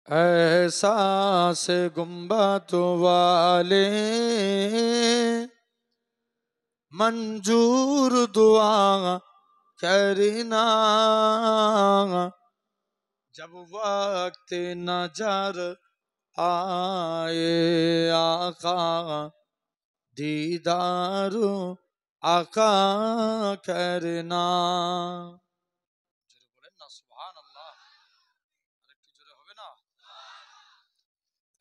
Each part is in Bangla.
एहसास गुम्बद वाले मंजूर दुआ करना जब वक्त नजर आए आका दीदार आका करना। बोलें ना सुभान अल्लाह, আরেকটু জোরে হবে না?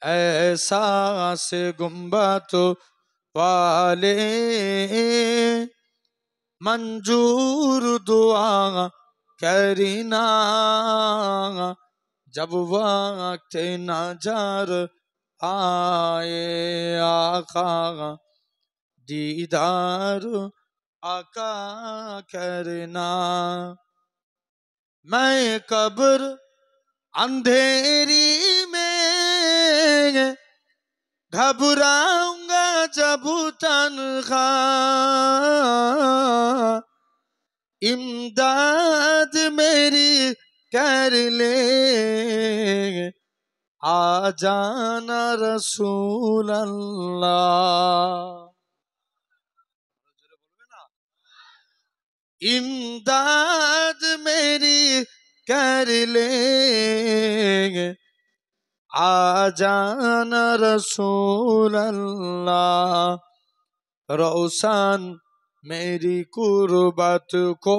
एहसास गुम्बद वाले मंजूर दुआ करना जब वक्त नजर आए आका दीदार आका करना। मैं कब्र अंधेरी में घबराऊंगा जब तन्हा इमदाद मेरी कर ले आ जाना रसूल अल्लाह। इमदाद मेरी कर ले आ जाना रसूल अल्लाह। रोशन मेरी कुर्बत को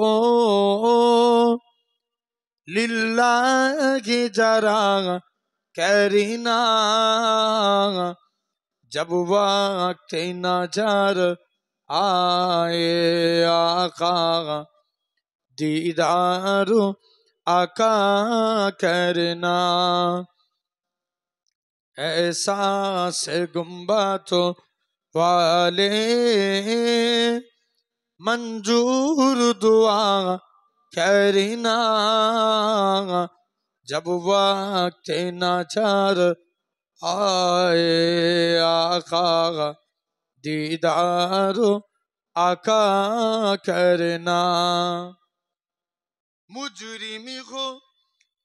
लिल्लाह जरा करना जब वक्त नजर आए आका दीदार आका करना। एहसास गुम्बद वाले मंजूर दुआ करना जब वक्त नजर आए आका दीदार आका करना। मुजरिम हो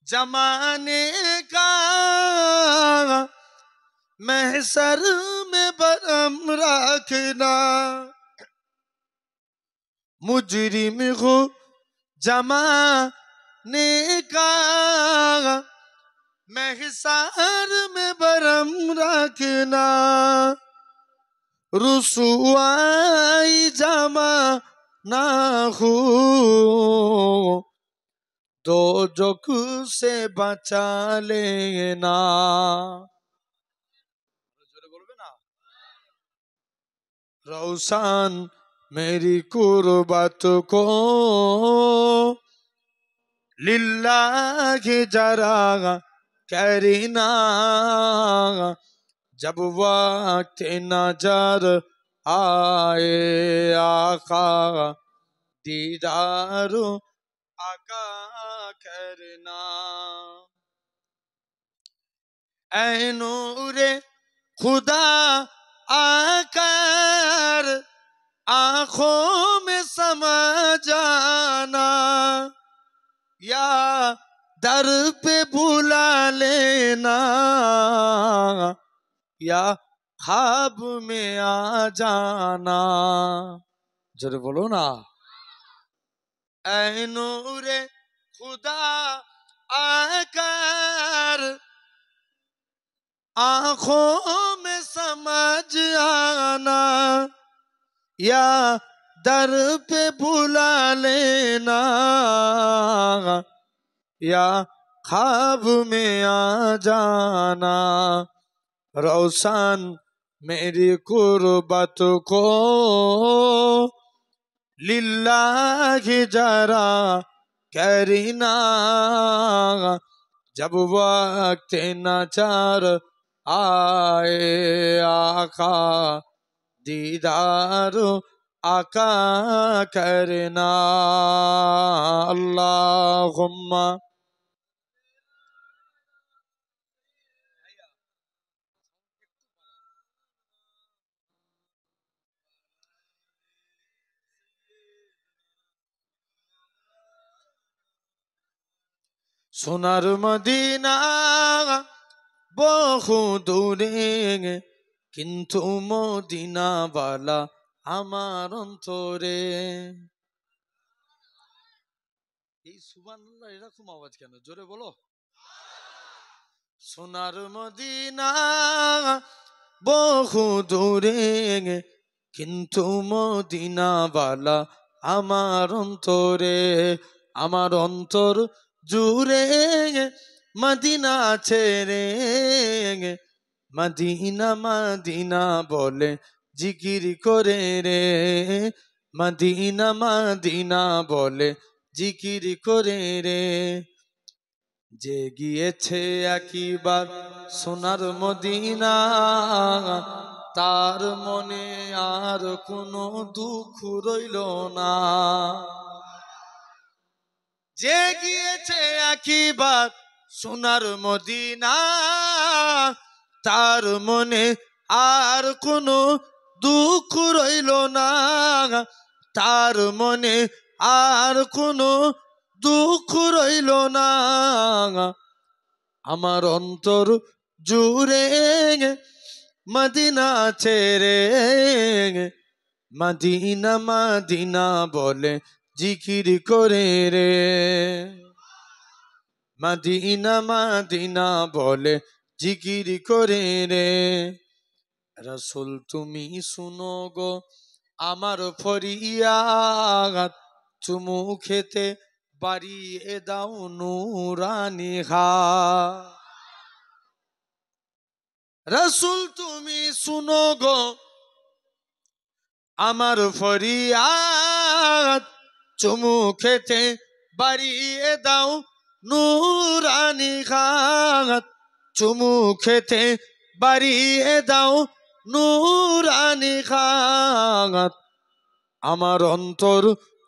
जमाने का महसर में बरम रखना। मुजरिम हो जमाने का महसर में बरम रखना। रुसवाई जमा ना हो दो जोक से बचा लेना। रोशन मेरी कुर्बत को लिल्लाह जरा करना जब वक्त नजर आए आका दीदार आका करना। ऐ नूरे खुदा आकर आँखों में समा जाना या दर पे बुला लेना या ख्वाब में आ जाना। जरा बोलो ना। ऐ नूरे खुदा आकर आँखों में समझ आना या दर पे बुला लेना या ख्वाब में आ जाना। रोशन मेरी कुर्बत को लिल्लाह जरा करना जब वक्त नजर आए आका दीदार आका करना। अल्लाहुम्मा सोनार मदीना বহু দূরে কিন্তু মদিনাওয়ালা আমার অন্তরে। এই সুবহানাল্লাহ এরকম আওয়াজ কেন? জোরে বলো। সোনার মদিনা বহু দূরে কিন্তু মদিনাওয়ালা আমার অন্তরে। আমার অন্তর জুড়ে মদিনা ছেড়ে মদিনা মদিনা বলে জিকির করে রে। মদিনা মদিনা বলে জিকির করে রে। যে গিয়েছে একবার সোনার মদিনা তার মনে আর কোনো দুঃখ রইল না। যে গিয়েছে একবার সোনার মদিনা তার মনে আর কোনো দুঃখ রইল না। তার মনে আর কোনো দুঃখ রইল না। আমার অন্তর জুড়ে মদিনা ছেড়ে মদিনা মদিনা বলে জিকির করে রে। মদিনা মদিনা বলে জিকির করে রে। রাসূল তুমি শুনো গো আমার ফরিয়াদ, চুমু খেতে বাড়িয়ে দাও নুরানি হাত। রাসূল তুমি শুনো গো আমার ফরিয়াদ, চুমু খেতে বাড়িয়ে দাও নুরানি হাত। চুমু খেতে বাড়িয়ে দাও নুরানি হাত। আমার অন্তর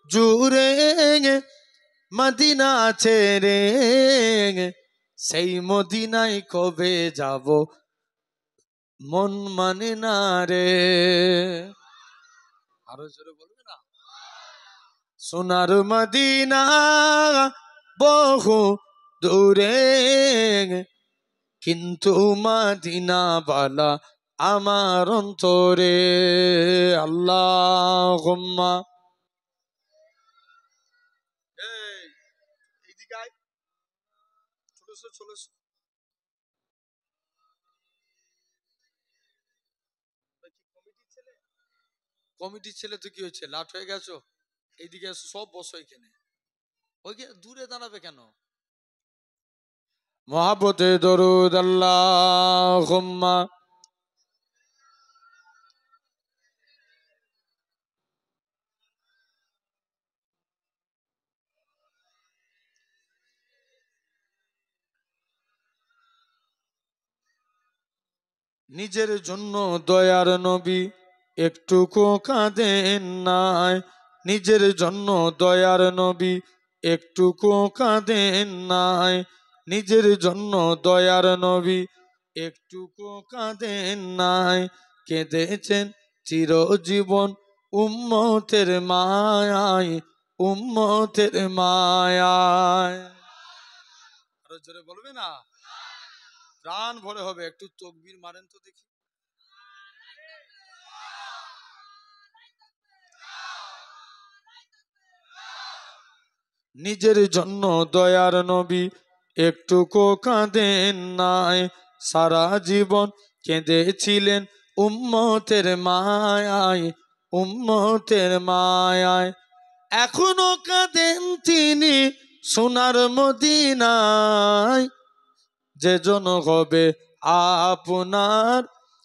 জুড়ে মদিনা ছেড়ে সেই মদিনায় কবে যাব মন মানে না রে। আরো জোরে বলবে না? সোনার মদিনা বহু দূরে কিন্তু মদিনাওয়ালা আমার অন্তরে। আল্লাহুম্মা এইদিকে আয়, চলেছো। কমিটির ছেলে তো কি হয়েছে, লাট হয়ে গেছো? এইদিকে এসো, সব বসো এখানে। ওই দূরে দাঁড়াবে কেন? মহাব্বতে দরুদ আল্লাহুম্মা। নিজের জন্য দয়ার নবী একটুকু কাঁদেন নাই। নিজের জন্য দয়ার নবী একটুকু কাঁদেন নাই। নিজের জন্য দয়ার নবী একটুকু কাঁদেন নাই। কেঁদেছেন চিরজীবন উম্মতের মায়ায়, উম্মতের মায়ায়। আরো জোরে বলবে না? প্রাণ ভরে হবে। একটু তকবীর মারেন তো দেখি। নিজের জন্য দয়ার নবী একটুকু কাঁদেন নাই। সারা জীবন কেঁদেছিলেন উম্মতের মায়ায়, উম্মতের মায়ায়। এখনো কাঁদেন তিনি সোনার মদিনায়। যে জন হবে আপনার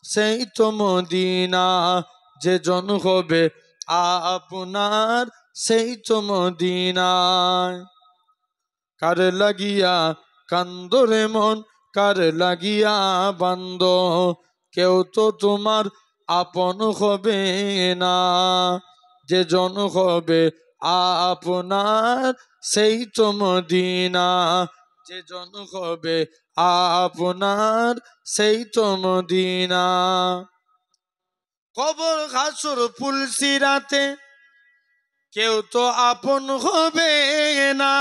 সেই তো মদিনা। যে জন হবে আপনার সেই তো মদিনায়। কার লাগিয়া কান্দরে মন, কার লাগিয়া বান্দ, কেউ তো তোমার আপন হবে না। যে জন হবে আপনার সেই তো মদিনা। যে জন হবে আপনার সেই তো মদিনা। কবর হাসর ফুলসিরাতে কেউ তো আপন হবে না।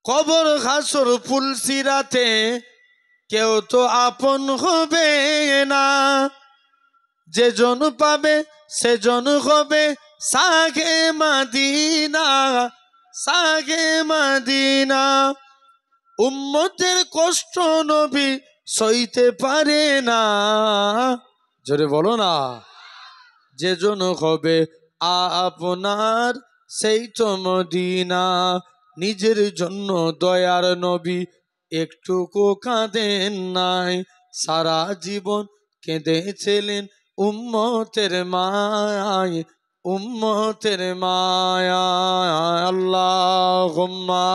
কবর হাসর ফুলসিরাতে কেউ তো আপন হবে না, যেজন পাবে সেজন হবে সাগে মদিনা, সাগে মদিনা। উম্মতের কষ্ট নবী সইতে পারে না, জোরে বলো না। যেজন হবে আপনার সেই তো মদিনা। নিজের জন্য দয়ার নবী একটুকু কাঁদেন নাই, সারা জীবন কেঁদেছিলেন উম্মতের মায়ায়, উম্মতের মায়ায়। আল্লাহুম্মা